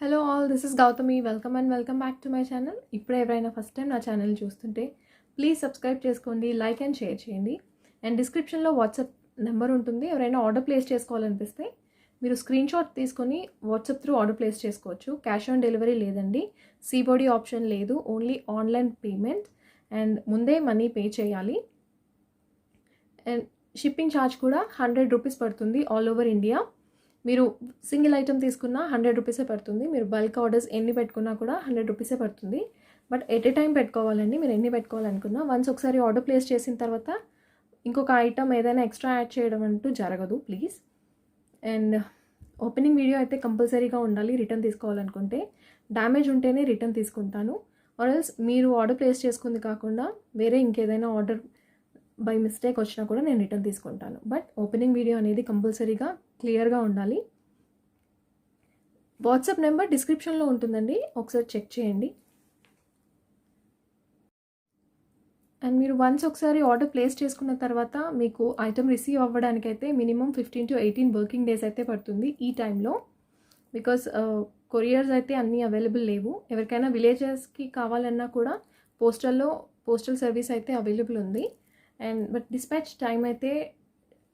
Hello all, this is Gautami. Welcome back to my channel. ఇప్పుడు ఎవరైనా first time నా channel చూస్తుంటే ప్లీజ్ సబ్స్క్రైబ్ చేసుకోండి, లైక్ అండ్ షేర్ చేయండి. అండ్ డిస్క్రిప్షన్లో వాట్సాప్ నెంబర్ ఉంటుంది. ఎవరైనా ఆర్డర్ ప్లేస్ చేసుకోవాలనిపిస్తే మీరు స్క్రీన్ షాట్ తీసుకొని వాట్సాప్ త్రూ ఆర్డర్ ప్లేస్ చేసుకోవచ్చు. క్యాష్ ఆన్ డెలివరీ లేదండి, సీబోడీ ఆప్షన్ లేదు, ఓన్లీ ఆన్లైన్ పేమెంట్ అండ్ ముందే మనీ పే చేయాలి. అండ్ షిప్పింగ్ ఛార్జ్ కూడా 100 రూపీస్ పడుతుంది ఆల్ ఓవర్ ఇండియా. మీరు సింగిల్ ఐటమ్ తీసుకున్నా 100 రూపీసే పడుతుంది. మీరు బల్క్ ఆర్డర్స్ ఎన్ని పెట్టుకున్నా కూడా 100 రూపీసే పడుతుంది. బట్ ఎట్ ఏ టైం పెట్టుకోవాలండి. మీరు ఎన్ని పెట్టుకోవాలనుకున్నా వన్స్ ఒకసారి ఆర్డర్ ప్లేస్ చేసిన తర్వాత ఇంకొక ఐటమ్ ఏదైనా ఎక్స్ట్రా యాడ్ చేయడం అంటూ జరగదు ప్లీజ్. అండ్ ఓపెనింగ్ వీడియో అయితే కంపల్సరీగా ఉండాలి రిటర్న్ తీసుకోవాలనుకుంటే. డ్యామేజ్ ఉంటేనే రిటర్న్ తీసుకుంటాను. ఆర్ఎల్స్ మీరు ఆర్డర్ ప్లేస్ చేసుకుంది కాకుండా వేరే ఇంకేదైనా ఆర్డర్ బై మిస్టేక్ వచ్చినా కూడా నేను రిటర్న్ తీసుకుంటాను. బట్ ఓపెనింగ్ వీడియో అనేది కంపల్సరీగా క్లియర్గా ఉండాలి. వాట్సాప్ నెంబర్ డిస్క్రిప్షన్లో ఉంటుందండి, ఒకసారి చెక్ చేయండి. అండ్ మీరు వన్స్ ఒకసారి ఆర్డర్ ప్లేస్ చేసుకున్న తర్వాత మీకు ఐటమ్ రిసీవ్ అవ్వడానికైతే మినిమం 15 to 18 వర్కింగ్ డేస్ అయితే పడుతుంది ఈ టైంలో. బికాస్ కొరియర్స్ అయితే అన్నీ అవైలబుల్ లేవు. ఎవరికైనా విలేజెస్కి కావాలన్నా కూడా పోస్టల్ సర్వీస్ అయితే అవైలబుల్ ఉంది. అండ్ బట్ డిస్పాచ్ టైం అయితే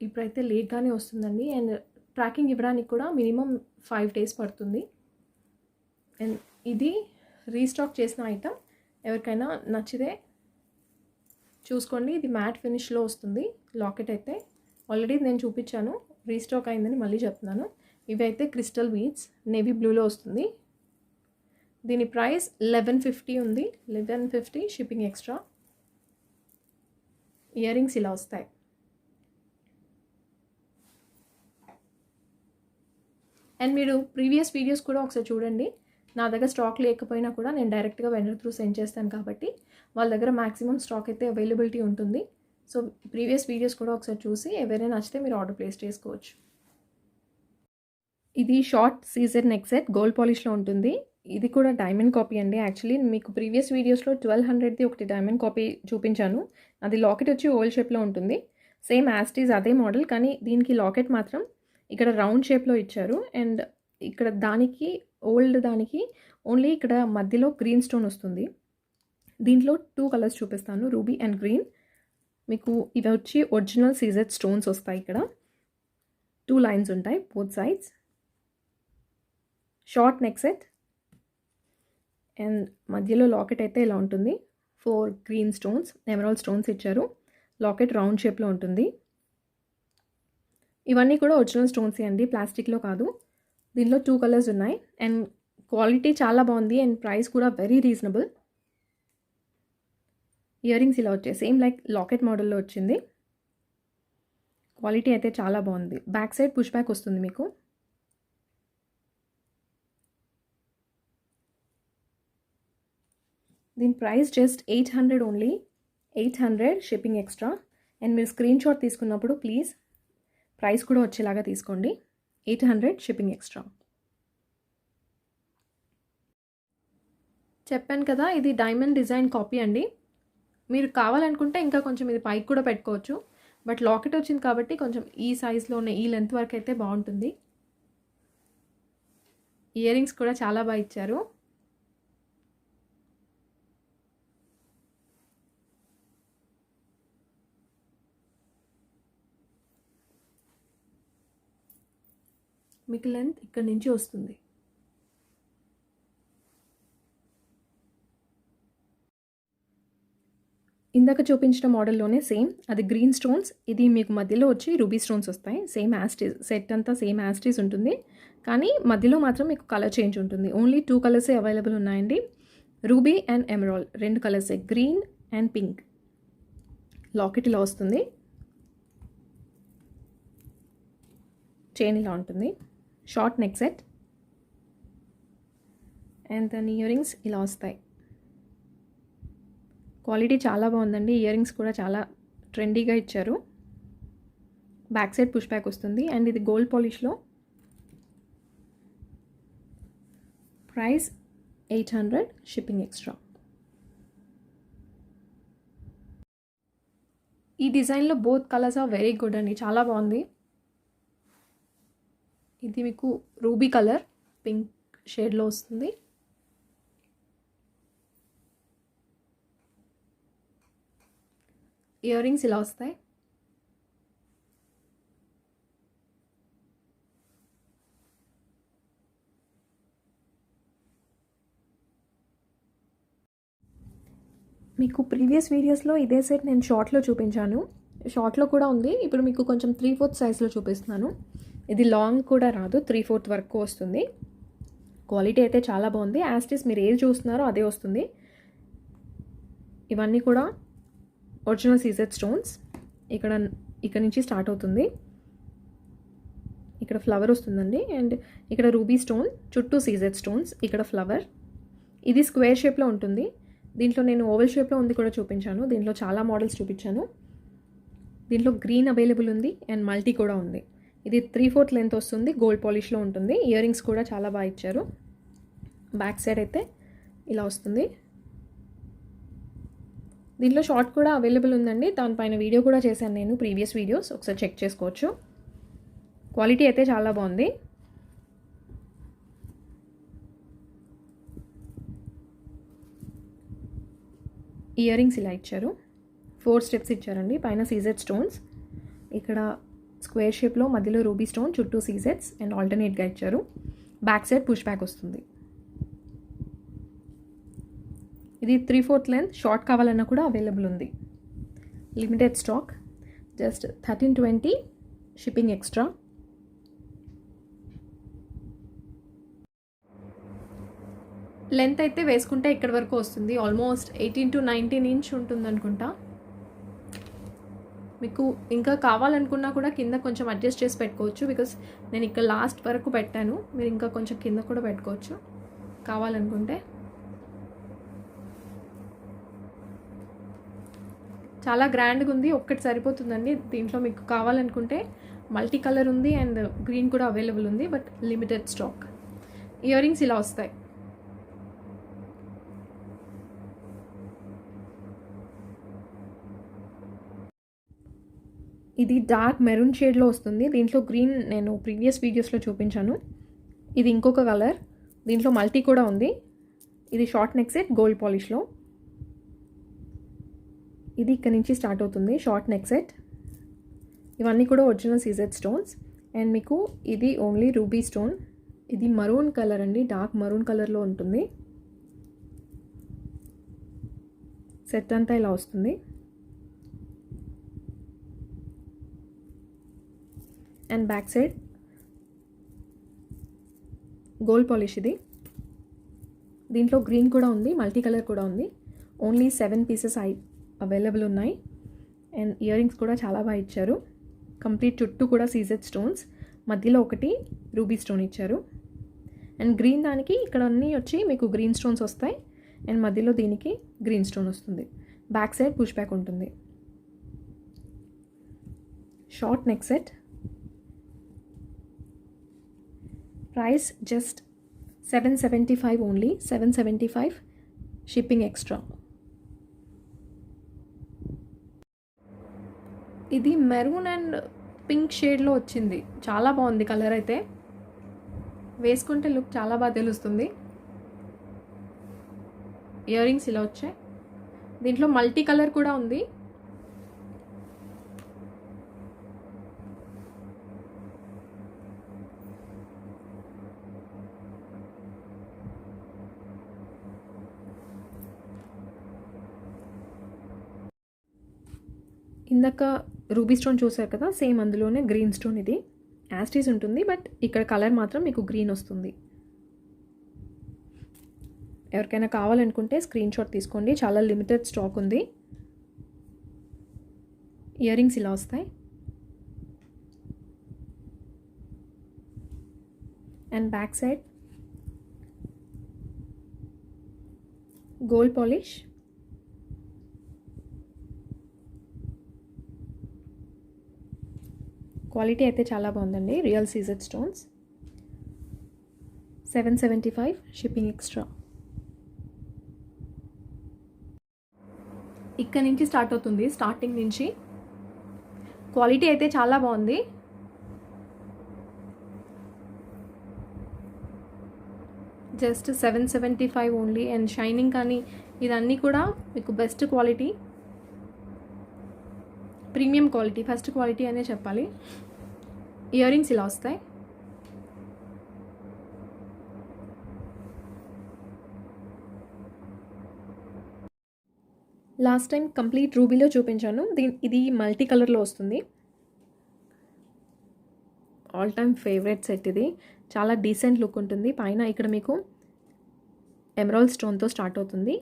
ఇప్పుడైతే లేట్గానే వస్తుందండి. అండ్ ట్రాకింగ్ ఇవ్వడానికి కూడా మినిమం 5 days పడుతుంది. అండ్ ఇది రీస్టాక్ చేసిన ఐటమ్, ఎవరికైనా నచ్చితే చూసుకోండి. ఇది మ్యాట్ ఫినిష్లో వస్తుంది. లాకెట్ అయితే ఆల్రెడీ నేను చూపించాను, రీస్టాక్ అయిందని మళ్ళీ చెప్తున్నాను. ఇవి అయితే క్రిస్టల్ బీడ్స్ నేవీ బ్లూలో వస్తుంది. దీని ప్రైస్ 1150 ఉంది. 1150 షిప్పింగ్ ఎక్స్ట్రా. ఇయర్ రింగ్స్ ఇలా వస్తాయి. అండ్ మీరు ప్రీవియస్ వీడియోస్ కూడా ఒకసారి చూడండి. నా దగ్గర స్టాక్ లేకపోయినా కూడా నేను డైరెక్ట్గా వెండర్ త్రూ సెండ్ చేస్తాను కాబట్టి వాళ్ళ దగ్గర మ్యాక్సిమం స్టాక్ అయితే అవైలబిలిటీ ఉంటుంది. సో ప్రీవియస్ వీడియోస్ కూడా ఒకసారి చూసి ఎవరైనా నచ్చితే మీరు ఆర్డర్ ప్లేస్ చేసుకోవచ్చు. ఇది షార్ట్ సీజర్ నెక్ సెట్ గోల్డ్ పాలిష్లో ఉంటుంది. ఇది కూడా డైమండ్ కాపీ అండి. యాక్చువల్లీ మీకు ప్రీవియస్ వీడియోస్లో 1200ది ఒకటి డైమండ్ కాపీ చూపించాను. అది లాకెట్ వచ్చి ఓల్డ్ షేప్లో ఉంటుంది. సేమ్ యాస్టీజ్ అదే మోడల్, కానీ దీనికి లాకెట్ మాత్రం ఇక్కడ రౌండ్ షేప్లో ఇచ్చారు. అండ్ ఇక్కడ దానికి దానికి ఓన్లీ ఇక్కడ మధ్యలో గ్రీన్ స్టోన్ వస్తుంది. దీంట్లో 2 కలర్స్ చూపిస్తాను, రూబీ అండ్ గ్రీన్. మీకు ఇవి వచ్చి ఒరిజినల్ సీజెడ్ స్టోన్స్ వస్తాయి. ఇక్కడ 2 లైన్స్ ఉంటాయి both sides. Short neck set and మధ్యలో లాకెట్ అయితే ఇలా ఉంటుంది. 4 గ్రీన్ స్టోన్స్, ఎమరాల్డ్ స్టోన్స్ ఇచ్చారు. లాకెట్ రౌండ్ షేప్లో ఉంటుంది. ఇవన్నీ కూడా ఒరిజినల్ స్టోన్సే అండి, ప్లాస్టిక్లో కాదు. దీనిలో 2 కలర్స్ ఉన్నాయి. అండ్ క్వాలిటీ చాలా బాగుంది అండ్ ప్రైస్ కూడా వెరీ రీజనబుల్. ఇయర్ రింగ్స్ ఇలా వచ్చాయి, సేమ్ లైక్ లాకెట్ మోడల్లో వచ్చింది. క్వాలిటీ అయితే చాలా బాగుంది. బ్యాక్ సైడ్ పుష్ బ్యాక్ వస్తుంది మీకు. దీని price just 800 only. 800 shipping extra. And మీరు స్క్రీన్ షాట్ తీసుకున్నప్పుడు ప్లీజ్ ప్రైస్ కూడా వచ్చేలాగా తీసుకోండి. 800 షిప్పింగ్ ఎక్స్ట్రా. చెప్పాను కదా, ఇది డైమండ్ డిజైన్ కాపీ అండి. మీరు కావాలనుకుంటే ఇంకా కొంచెం ఇది పైకి కూడా పెట్టుకోవచ్చు. బట్ లాకెట్ వచ్చింది కాబట్టి కొంచెం ఈ సైజ్లోనే ఈ లెంత్ వరకు అయితే బాగుంటుంది. ఇయర్ రింగ్స్ కూడా చాలా బాగా ఇచ్చారు. మీకు లెంత్ ఇక్కడ నుంచి వస్తుంది. ఇందాక చూపించిన మోడల్లోనే సేమ్, అది గ్రీన్ స్టోన్స్, ఇది మీకు మధ్యలో వచ్చి రూబీ స్టోన్స్ వస్తాయి. సేమ్ యాస్టీజ్ సెట్ అంతా సేమ్ యాస్టీజ్ ఉంటుంది, కానీ మధ్యలో మాత్రం మీకు కలర్ చేంజ్ ఉంటుంది. ఓన్లీ 2 కలర్సే అవైలబుల్ ఉన్నాయండి, రూబీ అండ్ ఎమరాల్డ్. 2 కలర్సే, గ్రీన్ అండ్ పింక్. లాకెట్ ఇలా వస్తుంది, చైన్ ఇలా ఉంటుంది. షార్ట్ నెక్ సెట్ అండ్ దాని ఇయర్ రింగ్స్ ఇలా వస్తాయి. క్వాలిటీ చాలా బాగుందండి. ఇయర్ రింగ్స్ కూడా చాలా ట్రెండీగా ఇచ్చారు. బ్యాక్ సైడ్ పుష్ బ్యాక్ వస్తుంది. అండ్ ఇది గోల్డ్ పాలిష్లో. Price 800 shipping extra. ఈ డిజైన్లో both colours are very good అండి, చాలా బాగుంది. ఇది మీకు రూబీ కలర్, పింక్ షేడ్లో వస్తుంది. ఇయర్ రింగ్స్ ఇలా వస్తాయి. మీకు ప్రీవియస్ వీడియోస్లో ఇదే సెట్ నేను షార్ట్లో చూపించాను. షార్ట్లో కూడా ఉంది. ఇప్పుడు మీకు కొంచెం 3/4 సైజ్లో చూపిస్తున్నాను. ఇది లాంగ్ కూడా రాదు, 3/4 వరకు వస్తుంది. క్వాలిటీ అయితే చాలా బాగుంది. యాస్టిస్ మీరు ఏది చూస్తున్నారో అదే వస్తుంది. ఇవన్నీ కూడా ఒరిజినల్ సీజెడ్ స్టోన్స్. ఇక్కడ నుంచి స్టార్ట్ అవుతుంది. ఇక్కడ ఫ్లవర్ వస్తుందండి. అండ్ ఇక్కడ రూబీ స్టోన్, చుట్టూ సీజెడ్ స్టోన్స్, ఇక్కడ ఫ్లవర్. ఇది స్క్వేర్ షేప్లో ఉంటుంది. దీంట్లో నేను ఓవెల్ షేప్లో ఉంది కూడా చూపించాను. దీంట్లో చాలా మోడల్స్ చూపించాను. దీంట్లో గ్రీన్ అవైలబుల్ ఉంది అండ్ మల్టీ కూడా ఉంది. ఇది 3/4 లెంత్ వస్తుంది, గోల్డ్ పాలిష్లో ఉంటుంది. ఇయర్ రింగ్స్ కూడా చాలా బాగా ఇచ్చారు. బ్యాక్ సైడ్ అయితే ఇలా వస్తుంది. దీంట్లో షార్ట్ కూడా అవైలబుల్ ఉందండి. దానిపైన వీడియో కూడా చేశాను నేను, ప్రీవియస్ వీడియోస్, ఒకసారి చెక్ చేసుకోవచ్చు. క్వాలిటీ అయితే చాలా బాగుంది. ఇయర్ రింగ్స్ ఇలా ఇచ్చారు. 4 స్టెప్స్ ఇచ్చారండి. పైన సీజెడ్ స్టోన్స్, ఇక్కడ స్క్వేర్ షేప్లో మధ్యలో రూబీ స్టోన్, చుట్టూ సీజెడ్స్ అండ్ ఆల్టర్నేట్గా ఇచ్చారు. బ్యాక్ సైడ్ పుష్ బ్యాక్ వస్తుంది. ఇది 3/4 లెంత్. షార్ట్ కావాలన్నా కూడా అవైలబుల్ ఉంది. Limited stock. Just 1320 shipping extra. Length అయితే వేసుకుంటే ఇక్కడ వరకు వస్తుంది. ఆల్మోస్ట్ 18 to 19 ఇంచ్ ఉంటుంది అనుకుంటా. మీకు ఇంకా కావాలనుకున్నా కూడా కింద కొంచెం అడ్జస్ట్ చేసి పెట్టుకోవచ్చు. బికాస్ నేను ఇక్కడ లాస్ట్ వరకు పెట్టాను. మీరు ఇంకా కొంచెం కింద కూడా పెట్టుకోవచ్చు కావాలనుకుంటే. చాలా గ్రాండ్గా ఉంది. ఒక్కటి సరిపోతుందండి. దీంట్లో మీకు కావాలనుకుంటే మల్టీ కలర్ ఉంది అండ్ గ్రీన్ కూడా అవైలబుల్ ఉంది, but limited stock. Ear rings ఇలా వస్తాయి. ఇది డార్క్ మెరూన్ షేడ్లో వస్తుంది. దీంట్లో గ్రీన్ నేను ప్రీవియస్ వీడియోస్లో చూపించాను. ఇది ఇంకొక కలర్. దీంట్లో మల్టీ కూడా ఉంది. ఇది షార్ట్ నెక్ సెట్, గోల్డ్ పాలిష్లో. ఇది ఇక్కడ నుంచి స్టార్ట్ అవుతుంది, షార్ట్ నెక్ సెట్. ఇవన్నీ కూడా ఒరిజినల్ సీజెడ్ స్టోన్స్. అండ్ మీకు ఇది ఓన్లీ రూబీ స్టోన్. ఇది మరూన్ కలర్ అండి, డార్క్ మరూన్ కలర్లో ఉంటుంది. సెట్ అంతా ఇలా వస్తుంది. And back side gold polish. ఇది దీంట్లో గ్రీన్ కూడా ఉంది, మల్టీ కలర్ కూడా ఉంది. ఓన్లీ 7 పీసెస్ అవైలబుల్ ఉన్నాయి. అండ్ ఇయర్ రింగ్స్ కూడా చాలా బాగా ఇచ్చారు. కంప్లీట్ చుట్టూ కూడా సీజెడ్ స్టోన్స్, మధ్యలో ఒకటి రూబీ స్టోన్ ఇచ్చారు. అండ్ గ్రీన్ దానికి ఇక్కడ అన్నీ వచ్చి మీకు గ్రీన్ స్టోన్స్ వస్తాయి. అండ్ మధ్యలో దీనికి గ్రీన్ స్టోన్ వస్తుంది. బ్యాక్ సైడ్ పుష్ బ్యాక్ ఉంటుంది. Short neck set. Price just 775 only. 775 shipping extra. ఇది మెరూన్ అండ్ పింక్ షేడ్లో వచ్చింది. చాలా బాగుంది కలర్ అయితే. వేసుకుంటే లుక్ చాలా బాగా తెలుస్తుంది. ఇయర్ రింగ్స్ ఇలా వచ్చాయి. దీంట్లో మల్టీ కలర్ కూడా ఉంది. ఇందాక రూబీ స్టోన్ చూసారు కదా, సేమ్ అందులోనే గ్రీన్ స్టోన్. ఇది యాస్టీస్ ఉంటుంది, బట్ ఇక్కడ కలర్ మాత్రం మీకు గ్రీన్ వస్తుంది. ఎవరికైనా కావాలనుకుంటే స్క్రీన్ షాట్ తీసుకోండి. చాలా లిమిటెడ్ స్టాక్ ఉంది. ఇయర్ రింగ్స్ ఇలా వస్తాయి. And back side gold polish. Quality అయితే చాలా బాగుందండి. Real CZ stones. 775 shipping extra. ఇక్కడ నుంచి స్టార్ట్ అవుతుంది, స్టార్టింగ్ నుంచి. క్వాలిటీ అయితే చాలా బాగుంది. Just 775 only. అండ్ షైనింగ్ కానీ ఇదన్నీ కూడా మీకు best quality, premium quality, first quality అనే చెప్పాలి. ఇయర్ రింగ్స్ ఇలా వస్తాయి. లాస్ట్ టైం కంప్లీట్ రూబీలో చూపించాను, ఇది మల్టీ కలర్లో వస్తుంది. ఆల్ టైమ్ ఫేవరెట్ సెట్ ఇది. చాలా డీసెంట్ లుక్ ఉంటుంది. పైన ఇక్కడ మీకు ఎమరాల్డ్ స్టోన్తో స్టార్ట్ అవుతుంది.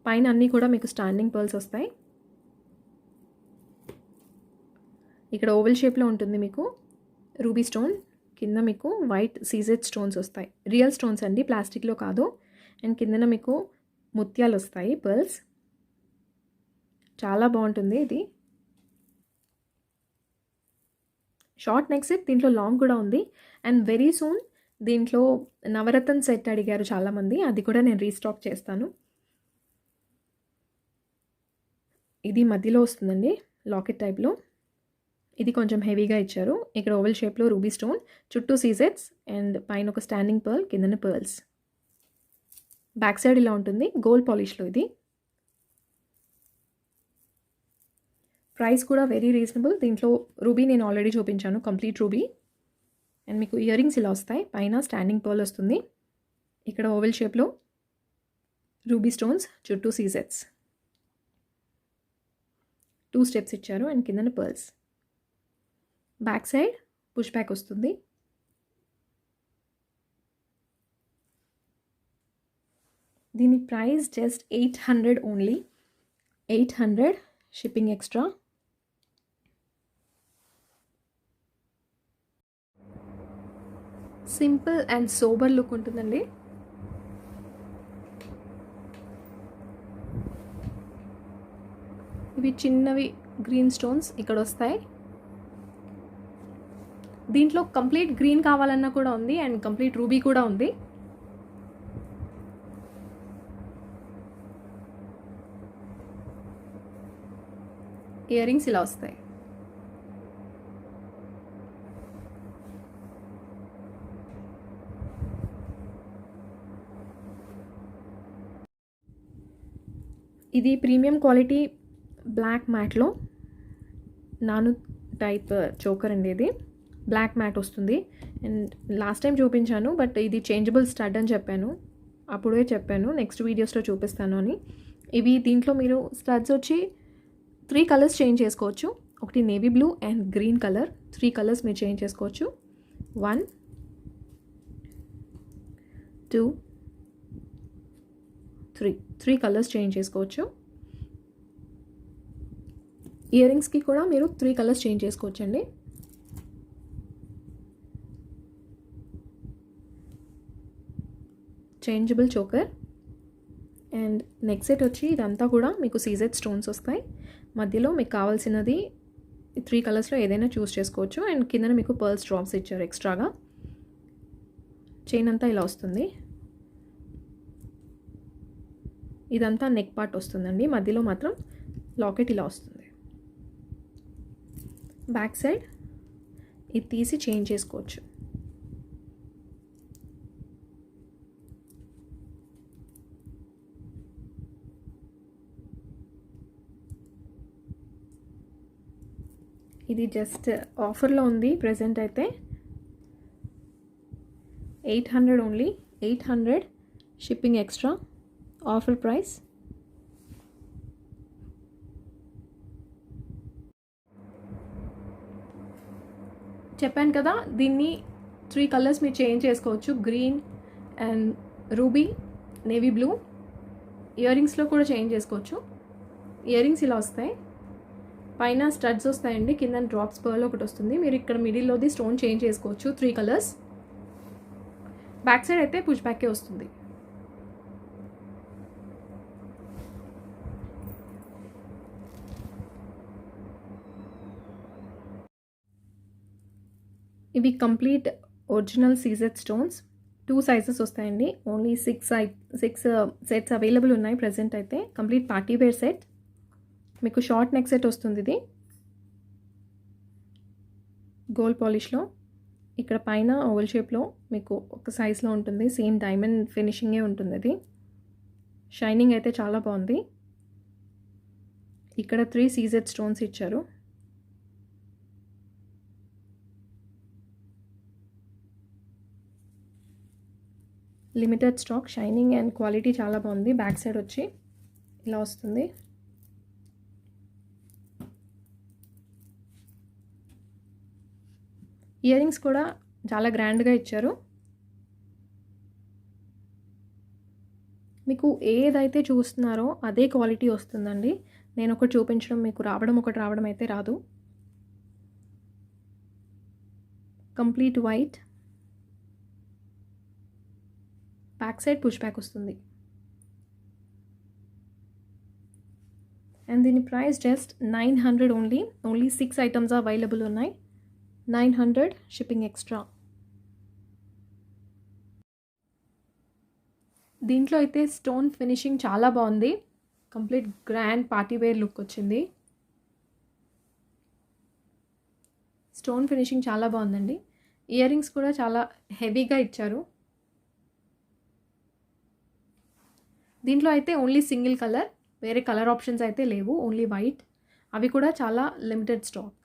పైన అన్నీ కూడా మీకు స్టాండింగ్ పర్ల్స్ వస్తాయి. ఇక్కడ ఓవెల్ షేప్లో ఉంటుంది మీకు రూబీ స్టోన్. కింద మీకు వైట్ సీజెడ్ స్టోన్స్ వస్తాయి. రియల్ స్టోన్స్ అండి, ప్లాస్టిక్లో కాదు. అండ్ కిందన మీకు ముత్యాలు వస్తాయి, పర్ల్స్. చాలా బాగుంటుంది ఇది. షార్ట్ నెక్ సెట్, దీంట్లో లాంగ్ కూడా ఉంది. అండ్ వెరీ సూన్ దీంట్లో నవరత్న సెట్ అడిగారు చాలామంది, అది కూడా నేను రీస్టాక్ చేస్తాను. ఇది మధ్యలో వస్తుందండి, లాకెట్ టైప్లో. ఇది కొంచెం హెవీగా ఇచ్చారు. ఇక్కడ ఓవెల్ షేప్లో రూబీ స్టోన్, చుట్టూ సీజెట్స్ అండ్ పైన ఒక స్టాండింగ్ పర్ల్, కిందన పర్ల్స్. బ్యాక్ సైడ్ ఇలా ఉంటుంది, గోల్డ్ పాలిష్లో. ఇది ప్రైస్ కూడా వెరీ రీజనబుల్. దీంట్లో రూబీ నేను ఆల్రెడీ చూపించాను, కంప్లీట్ రూబీ. అండ్ మీకు ఇయర్ రింగ్స్ ఇలా వస్తాయి. పైన స్టాండింగ్ పర్ల్ వస్తుంది. ఇక్కడ ఓవెల్ షేప్లో రూబీ స్టోన్స్, చుట్టూ సీజెట్స్. 2 స్టెప్స్ ఇచ్చారు అండ్ కిందన pearls. Back side push back వస్తుంది. దీని price just 800 only. 800 shipping extra. Simple and sober look ఉంటుందండి. ఇవి చిన్నవి గ్రీన్ స్టోన్స్ ఇక్కడ వస్తాయి. దీంట్లో కంప్లీట్ గ్రీన్ కావాలన్నా కూడా ఉంది అండ్ కంప్లీట్ రూబీ కూడా ఉంది. ఇయర్ రింగ్స్ ఇలా వస్తాయి. ఇది ప్రీమియం క్వాలిటీ బ్లాక్ మ్యాట్లో నాను టైప్ చోకర్ అండి. ఇది బ్లాక్ మ్యాట్ వస్తుంది. అండ్ లాస్ట్ టైం చూపించాను, బట్ ఇది చేంజబుల్ స్టడ్ అని చెప్పాను, అప్పుడే చెప్పాను నెక్స్ట్ వీడియోస్లో చూపిస్తాను అని. ఇవి దీంట్లో మీరు స్టడ్స్ వచ్చి 3 కలర్స్ చేంజ్ చేసుకోవచ్చు. ఒకటి navy blue and green colour. 3 colours మీరు చేంజ్ చేసుకోవచ్చు. 1 2 3 కలర్స్ చేంజ్ చేసుకోవచ్చు. ఇయర్ రింగ్స్కి కూడా మీరు 3 కలర్స్ చేంజ్ చేసుకోవచ్చు అండి. Changeable choker. And neck set వచ్చి ఇదంతా కూడా మీకు సీజెడ్ స్టోన్స్ వస్తాయి. మధ్యలో మీకు కావాల్సినది 3 కలర్స్లో ఏదైనా చూస్ చేసుకోవచ్చు. అండ్ కిందన మీకు పర్ల్స్ డ్రాప్స్ ఇచ్చారు ఎక్స్ట్రాగా. చైన్ అంతా ఇలా వస్తుంది. ఇదంతా నెక్ పార్ట్ వస్తుందండి. మధ్యలో మాత్రం లాకెట్ ఇలా వస్తుంది. బ్యాక్ సైడ్ ఇది తీసి చేంజ్ చేసుకోవచ్చు. ఇది జస్ట్ ఆఫర్లో ఉంది ప్రెజెంట్ అయితే. 800 only. 800 shipping extra, offer price. చెప్పాను కదా, దీన్ని 3 కలర్స్ మీరు చేంజ్ చేసుకోవచ్చు. Green and ruby, navy blue. Ear రింగ్స్లో కూడా చేంజ్ చేసుకోవచ్చు. ఇయర్ రింగ్స్ ఇలా వస్తాయి. పైన స్టడ్స్ వస్తాయండి, కింద డ్రాప్స్ పర్ల్ ఒకటి వస్తుంది. మీరు ఇక్కడ మిడిల్లోది స్టోన్ చేంజ్ చేసుకోవచ్చు. 3 కలర్స్. బ్యాక్ సైడ్ అయితే పుష్ బ్యాకే వస్తుంది. ఇవి complete original CZ stones. 2 sizes వస్తాయండి. ఓన్లీ 6 సెట్స్ అవైలబుల్ ఉన్నాయి ప్రజెంట్ అయితే. Complete party wear set. మీకు షార్ట్ నెక్ సెట్ వస్తుంది. ఇది గోల్డ్ పాలిష్లో. ఇక్కడ పైన ఓవల్ షేప్లో మీకు ఒక సైజ్లో ఉంటుంది, సేమ్ డైమండ్ ఫినిషింగే ఉంటుంది. అది షైనింగ్ అయితే చాలా బాగుంది. ఇక్కడ 3 సీజెడ్ స్టోన్స్ ఇచ్చారు. Limited stock, shining and quality చాలా బాగుంది. బ్యాక్ సైడ్ వచ్చి ఇలా వస్తుంది. ఇయర్ రింగ్స్ కూడా చాలా గ్రాండ్గా ఇచ్చారు. మీకు ఏదైతే చూస్తున్నారో అదే క్వాలిటీ వస్తుందండి. నేను ఒకటి చూపించడం మీకు ఒకటి రావడం అయితే రాదు. Complete white, back side push back వస్తుంది. అండ్ దీని price just 900 only 6 items available ఉన్నాయి. 900 షిప్పింగ్ ఎక్స్ట్రా. దీంట్లో అయితే స్టోన్ ఫినిషింగ్ చాలా బాగుంది. Complete grand party wear look వచ్చింది. స్టోన్ ఫినిషింగ్ చాలా బాగుందండి. ఇయర్ రింగ్స్ కూడా చాలా హెవీగా ఇచ్చారు. దీంట్లో అయితే ఓన్లీ సింగిల్ కలర్, వేరే కలర్ ఆప్షన్స్ అయితే లేవు, ఓన్లీ వైట్. అవి కూడా చాలా లిమిటెడ్ స్టాక్.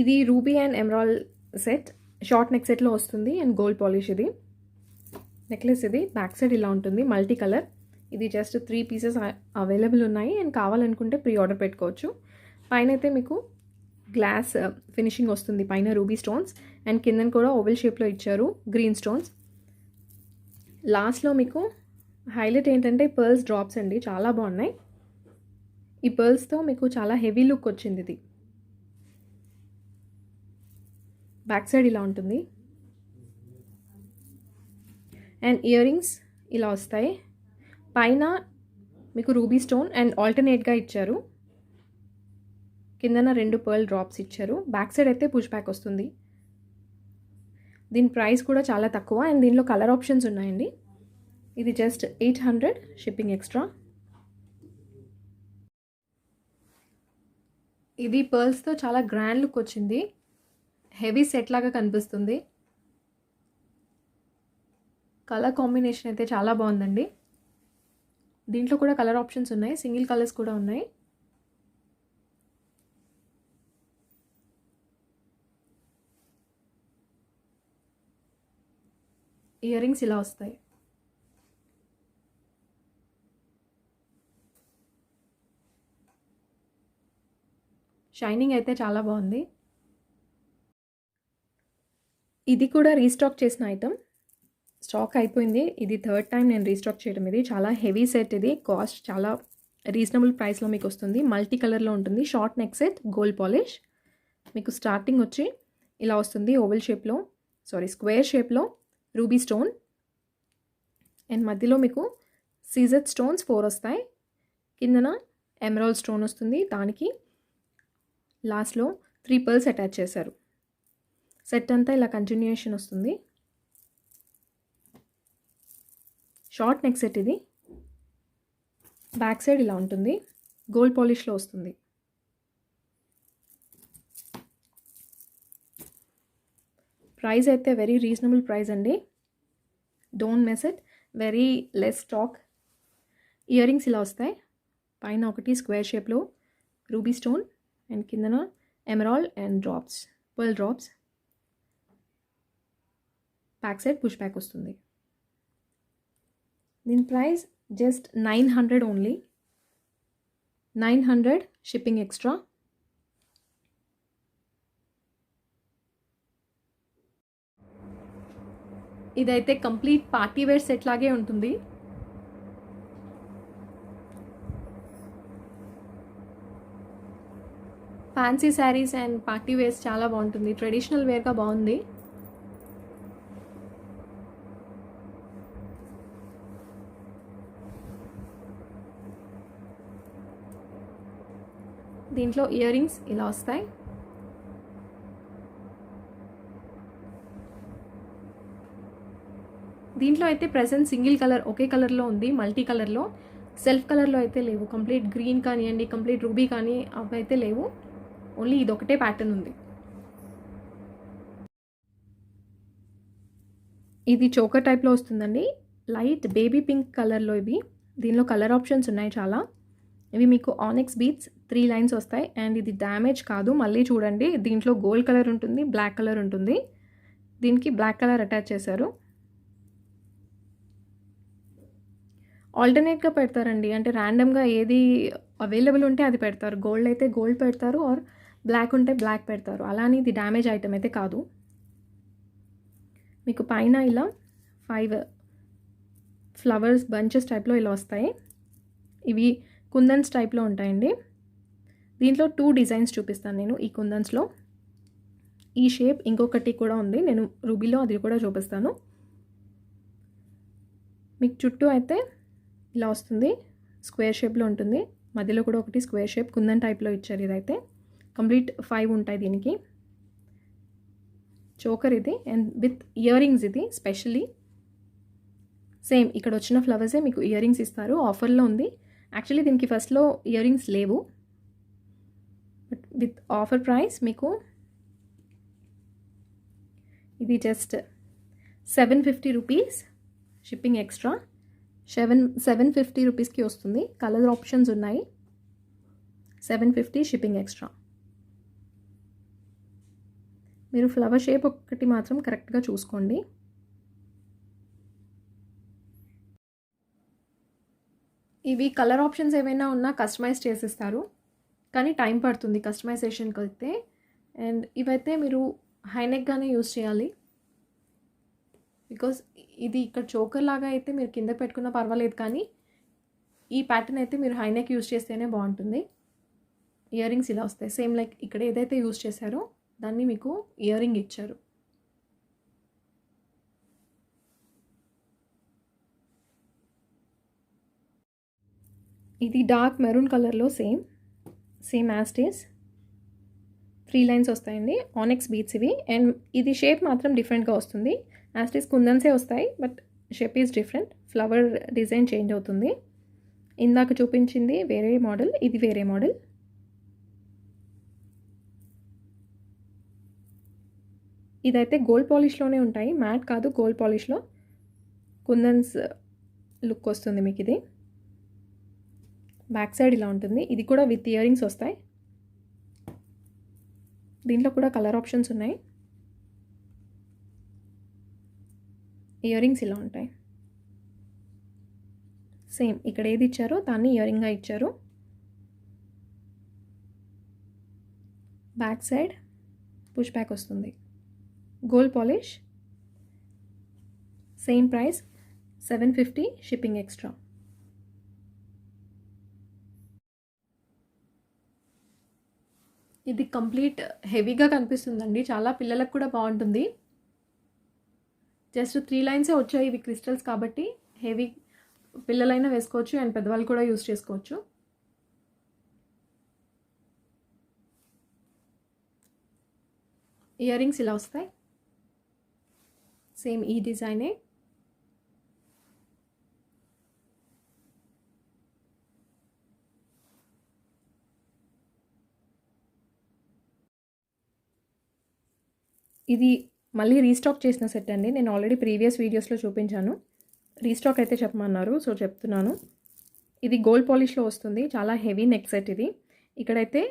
ఇది ruby and emerald set, short neck సెట్లో వస్తుంది అండ్ గోల్డ్ పాలిష్. ఇది నెక్లెస్. ఇది బ్యాక్ సైడ్ ఇలా ఉంటుంది, మల్టీ కలర్. ఇది జస్ట్ 3 పీసెస్ అవైలబుల్ ఉన్నాయి అండ్ కావాలనుకుంటే ప్రీ ఆర్డర్ పెట్టుకోవచ్చు. పైన అయితే మీకు గ్లాస్ ఫినిషింగ్ వస్తుంది, పైన రూబీ స్టోన్స్ అండ్ కిందన కూడా ఓవెల్ షేప్లో ఇచ్చారు గ్రీన్ స్టోన్స్. లాస్ట్లో మీకు హైలైట్ ఏంటంటే పర్ల్స్ డ్రాప్స్ అండి, చాలా బాగున్నాయి. ఈ పర్ల్స్తో మీకు చాలా హెవీ లుక్ వచ్చింది. ఇది బ్యాక్ సైడ్ ఇలా ఉంటుంది అండ్ ఇయర్ రింగ్స్ ఇలా వస్తాయి. పైన మీకు రూబీ స్టోన్ అండ్ ఆల్టర్నేట్గా ఇచ్చారు, కిందన 2 పర్ల్ డ్రాప్స్ ఇచ్చారు. బ్యాక్ సైడ్ అయితే పుష్ బ్యాక్ వస్తుంది. దీని ప్రైస్ కూడా చాలా తక్కువ అండ్ దీనిలో కలర్ ఆప్షన్స్ ఉన్నాయండి. ఇది జస్ట్ 800 షిప్పింగ్ ఎక్స్ట్రా. ఇది పర్ల్స్తో చాలా గ్రాండ్ లుక్ వచ్చింది, హెవీ సెట్ లాగా కనిపిస్తుంది. కలర్ కాంబినేషన్ అయితే చాలా బాగుందండి. దీంట్లో కూడా కలర్ ఆప్షన్స్ ఉన్నాయి, సింగిల్ కలర్స్ కూడా ఉన్నాయి. ఇయర్ రింగ్స్ ఇలా వస్తాయి. షైనింగ్ అయితే చాలా బాగుంది. ఇది కూడా రీస్టాక్ చేసిన ఐటమ్, స్టాక్ అయిపోయింది. ఇది 3rd టైం నేను రీస్టాక్ చేయడం. ఇది చాలా హెవీ సెట్. ఇది కాస్ట్ చాలా రీజనబుల్ ప్రైస్లో మీకు వస్తుంది. మల్టీ కలర్లో ఉంటుంది. Short neck set, gold polish. మీకు స్టార్టింగ్ వచ్చి ఇలా వస్తుంది, ఓవెల్ షేప్లో, స్క్వేర్ షేప్లో రూబీ స్టోన్ అండ్ మధ్యలో మీకు సీజెడ్ స్టోన్స్ 4 వస్తాయి. కిందన ఎమరాల్డ్ స్టోన్ వస్తుంది. దానికి లాస్ట్లో 3 పర్ల్స్ అటాచ్ చేశారు. సెట్ అంతా ఇలా కంటిన్యూయేషన్ వస్తుంది. Short neck set. ఇది బ్యాక్ సైడ్ ఇలా ఉంటుంది, గోల్డ్ పాలిష్లో వస్తుంది. ప్రైస్ అయితే వెరీ రీజనబుల్ ప్రైస్ అండి, don't miss it. Very less stock. Ear rings ఇలా వస్తాయి. పైన ఒకటి స్క్వేర్ షేప్లో రూబీ స్టోన్ అండ్ కిందన emerald and drops, pearl drops. Back side push back వస్తుంది. దీని price just 900 only. 900 shipping extra. ఇదైతే కంప్లీట్ పార్టీ వేర్ సెట్ లాగే ఉంటుంది. Fancy sarees and party wears చాలా బాగుంటుంది. ట్రెడిషనల్ వేర్గా బాగుంది. దీంట్లో ఇయర్ రింగ్స్ ఇలా వస్తాయి. దీంట్లో అయితే ప్రెసెంట్ సింగిల్ కలర్ ఒకే కలర్లో ఉంది, మల్టీ కలర్లో సెల్ఫ్ కలర్లో అయితే లేవు. కంప్లీట్ గ్రీన్ కానివ్వండి, కంప్లీట్ రూబీ కానీ అవి అయితే లేవు. ఓన్లీ ఇదొకటే ప్యాటర్న్ ఉంది. ఇది చోకర్ టైప్లో వస్తుందండి. లైట్ బేబీ పింక్ కలర్లో ఇవి. దీనిలో కలర్ ఆప్షన్స్ ఉన్నాయి చాలా. ఇవి మీకు ఆనిక్స్ బీడ్స్ 3 లైన్స్ వస్తాయి. అండ్ ఇది డ్యామేజ్ కాదు. మళ్ళీ చూడండి, దీంట్లో గోల్డ్ కలర్ ఉంటుంది, బ్లాక్ కలర్ ఉంటుంది. దీనికి బ్లాక్ కలర్ అటాచ్ చేశారు. ఆల్టర్నేట్గా పెడతారండి, అంటే ర్యాండమ్గా ఏది అవైలబుల్ ఉంటే అది పెడతారు. గోల్డ్ అయితే గోల్డ్ పెడతారు, ఆర్ బ్లాక్ ఉంటే బ్లాక్ పెడతారు. అలా అని ఇది డ్యామేజ్ ఐటమ్ అయితే కాదు. మీకు పైన ఇలా 5 ఫ్లవర్స్ బంచెస్ టైప్లో ఇలా వస్తాయి. ఇవి కుందన్స్ టైప్లో ఉంటాయండి. దీంట్లో 2 డిజైన్స్ చూపిస్తాను నేను ఈ కుందన్స్లో. ఈ షేప్ ఇంకొకటి కూడా ఉంది, నేను రూబీలో అది కూడా చూపిస్తాను. మీకు చుట్టూ అయితే ఇలా వస్తుంది, స్క్వేర్ షేప్లో ఉంటుంది. మధ్యలో కూడా ఒకటి స్క్వేర్ షేప్ కుందన్ టైప్లో ఇచ్చారు. ఇదైతే కంప్లీట్ 5 ఉంటాయి దీనికి. చోకర్ ఇది, అండ్ విత్ ఇయర్ రింగ్స్. ఇది స్పెషల్లీ సేమ్ ఇక్కడ వచ్చిన ఫ్లవర్సే మీకు ఇయర్ రింగ్స్ ఇస్తారు. ఆఫర్లో ఉంది. యాక్చువల్లీ దీనికి ఫస్ట్లో ఇయర్ రింగ్స్ లేవు, బట్ విత్ ఆఫర్ ప్రైస్ మీకు ఇది జస్ట్ 750 రూపీస్, షిప్పింగ్ ఎక్స్ట్రా. 750 రూపీస్కి వస్తుంది. కలర్ ఆప్షన్స్ ఉన్నాయి. 750 షిప్పింగ్ ఎక్స్ట్రా. మీరు ఫ్లవర్ షేప్ ఒకటి మాత్రం కరెక్ట్గా చూసుకోండి. ఇవి కలర్ ఆప్షన్స్ ఏమైనా ఉన్నా కస్టమైజ్ చేసిస్తారు, కానీ టైం పడుతుంది కస్టమైజేషన్కి అయితే. అండ్ ఇవైతే మీరు హైనెక్గానే యూజ్ చేయాలి, బికాస్ ఇది ఇక్కడ చోకర్ లాగా అయితే మీరు కింద పెట్టుకున్నా పర్వాలేదు, కానీ ఈ ప్యాటర్న్ అయితే మీరు హైనెక్ యూజ్ చేస్తేనే బాగుంటుంది. ఇయర్ రింగ్స్ ఇలా వస్తాయి. సేమ్ లైక్ ఇక్కడ ఏదైతే యూజ్ చేశారో దాన్ని మీకు ఇయర్ రింగ్ ఇచ్చారు. ఇది డార్క్ మెరూన్ కలర్లో సేమ్ యాస్టీస్ 3 లైన్స్ వస్తాయండి. ఆనిక్స్ బీడ్స్ ఇవి. అండ్ ఇది షేప్ మాత్రం డిఫరెంట్గా వస్తుంది. యాస్టీస్ కుందన్సే వస్తాయి, but shape is different. Flower design change అవుతుంది. ఇందాక చూపించింది వేరే మోడల్, ఇది వేరే మోడల్. ఇదైతే గోల్డ్ పాలిష్లోనే ఉంటాయి, మ్యాట్ కాదు, గోల్డ్ పాలిష్లో కుందన్స్ లుక్ వస్తుంది మీకు. ఇది బ్యాక్ సైడ్ ఇలా ఉంటుంది. ఇది కూడా విత్ ఇయర్ రింగ్స్ వస్తాయి. దీంట్లో కూడా కలర్ ఆప్షన్స్ ఉన్నాయి. ఇయర్ రింగ్స్ ఇలా ఉంటాయి. సేమ్ ఇక్కడ ఏది ఇచ్చారో దాన్ని ఇయర్ రింగ్గా ఇచ్చారు. బ్యాక్ సైడ్ పుష్ బ్యాక్ వస్తుంది. Gold polish. Same price 750 shipping extra. ఇది కంప్లీట్ హెవీగా కనిపిస్తుందండి, చాలా పిల్లలకు కూడా బాగుంటుంది. జస్ట్ 3 లైన్సే వచ్చాయి. ఇవి క్రిస్టల్స్ కాబట్టి హెవీ పిల్లలైనా వేసుకోవచ్చు, అండ్ పెద్దవాళ్ళు కూడా యూజ్ చేసుకోవచ్చు. ఇయర్ రింగ్స్ ఇలా వస్తాయి. సేమ్ ఈ డిజైనే. ఇది మళ్ళీ రీస్టాక్ చేసిన సెట్ అండి. నేను ఆల్రెడీ ప్రీవియస్ వీడియోస్లో చూపించాను. రీస్టాక్ అయితే చెప్పమన్నారు, సో చెప్తున్నాను. ఇది గోల్డ్ పాలిష్లో వస్తుంది. చాలా హెవీ నెక్ సెట్ ఇది. ఇక్కడైతే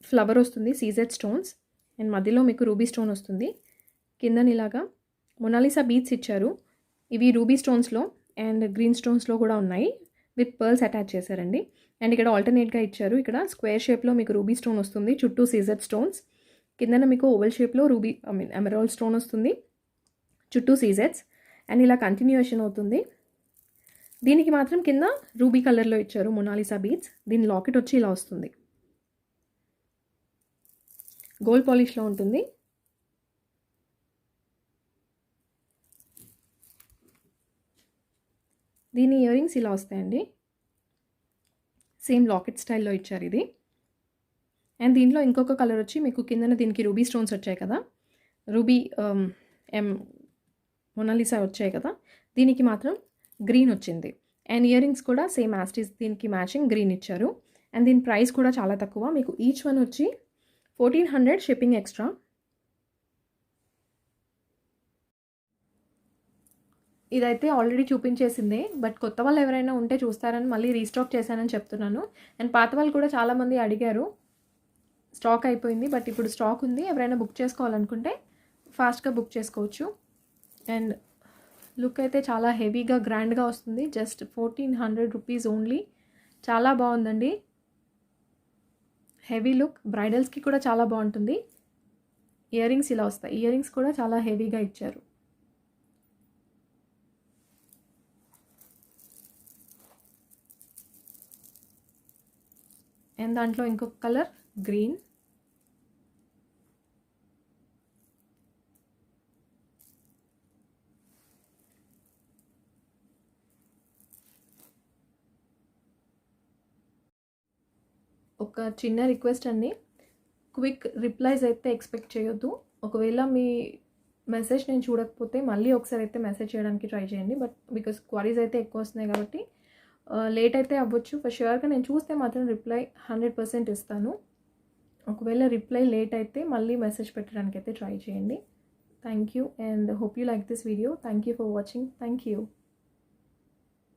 ఫ్లవర్ వస్తుంది, సీజెడ్ స్టోన్స్, అండ్ మధ్యలో మీకు రూబీ స్టోన్ వస్తుంది. కిందని ఇలాగా మొనాలిసా బీడ్స్ ఇచ్చారు. ఇవి రూబీ స్టోన్స్లో అండ్ గ్రీన్ స్టోన్స్లో కూడా ఉన్నాయి. విత్ పర్ల్స్ అటాచ్ చేశారండి. అండ్ ఇక్కడ ఆల్టర్నేట్గా ఇచ్చారు. ఇక్కడ స్క్వేర్ షేప్లో మీకు రూబీ స్టోన్ వస్తుంది, చుట్టూ సీజెడ్ స్టోన్స్. కిందన మీకు ఓవల్ షేప్లో ఎమరాల్డ్ స్టోన్ వస్తుంది, చుట్టూ సీజెడ్స్. అండ్ ఇలా కంటిన్యూషన్ అవుతుంది. దీనికి మాత్రం కింద రూబీ కలర్లో ఇచ్చారు మొనాలిసా బీడ్స్. దీని లాకెట్ వచ్చి ఇలా వస్తుంది, గోల్డ్ పాలిష్లో ఉంటుంది. దీని ఇయర్ రింగ్స్ ఇలా వస్తాయండి. సేమ్ లాకెట్ స్టైల్లో ఇచ్చారు ఇది. అండ్ దీంట్లో ఇంకొక కలర్ వచ్చి మీకు కిందన దీనికి రూబీ స్టోన్స్ వచ్చాయి కదా, రూబీ మొనాలిసా వచ్చాయి కదా, దీనికి మాత్రం గ్రీన్ వచ్చింది. అండ్ ఇయర్ రింగ్స్ కూడా సేమ్ యాస్టీస్ దీనికి మ్యాచింగ్ గ్రీన్ ఇచ్చారు. అండ్ దీని ప్రైస్ కూడా చాలా తక్కువ, మీకు ఈచ్ వన్ వచ్చి 1400 షిప్పింగ్ ఎక్స్ట్రా. ఇదైతే ఆల్రెడీ చూపించేసిందే, బట్ కొత్త వాళ్ళు ఎవరైనా ఉంటే చూస్తారని మళ్ళీ రీస్టాక్ చేశానని చెప్తున్నాను. అండ్ పాత వాళ్ళు కూడా చాలామంది అడిగారు, స్టాక్ అయిపోయింది, బట్ ఇప్పుడు స్టాక్ ఉంది. ఎవరైనా బుక్ చేసుకోవాలనుకుంటే ఫాస్ట్గా బుక్ చేసుకోవచ్చు. అండ్ లుక్ అయితే చాలా హెవీగా గ్రాండ్గా వస్తుంది. Just 1400 rupees only. చాలా బాగుందండి, హెవీ లుక్. బ్రైడల్స్కి కూడా చాలా బాగుంటుంది. ఇయర్ రింగ్స్ ఇలా వస్తాయి, ఇయర్ రింగ్స్ కూడా చాలా హెవీగా ఇచ్చారు. అండ్ దాంట్లో ఇంకొక కలర్ గ్రీన్. ఒక చిన్న రిక్వెస్ట్ అండి, క్విక్ రిప్లైస్ అయితే ఎక్స్పెక్ట్ చేయొద్దు. ఒకవేళ మీ మెసేజ్ నేను చూడకపోతే మళ్ళీ ఒకసారి అయితే మెసేజ్ చేయడానికి ట్రై చేయండి. బట్ బికాస్ క్వరీస్ అయితే ఎక్కువ వస్తున్నాయి కాబట్టి లేట్ అయితే అవ్వచ్చు. ఫర్ ష్యూర్గా నేను చూస్తే మాత్రం రిప్లై 100% ఇస్తాను. ఒకవేళ రిప్లై లేట్ అయితే మళ్ళీ మెసేజ్ పెట్టడానికి అయితే ట్రై చేయండి. Thank you and hope you like this video. Thank you for watching. Thank you.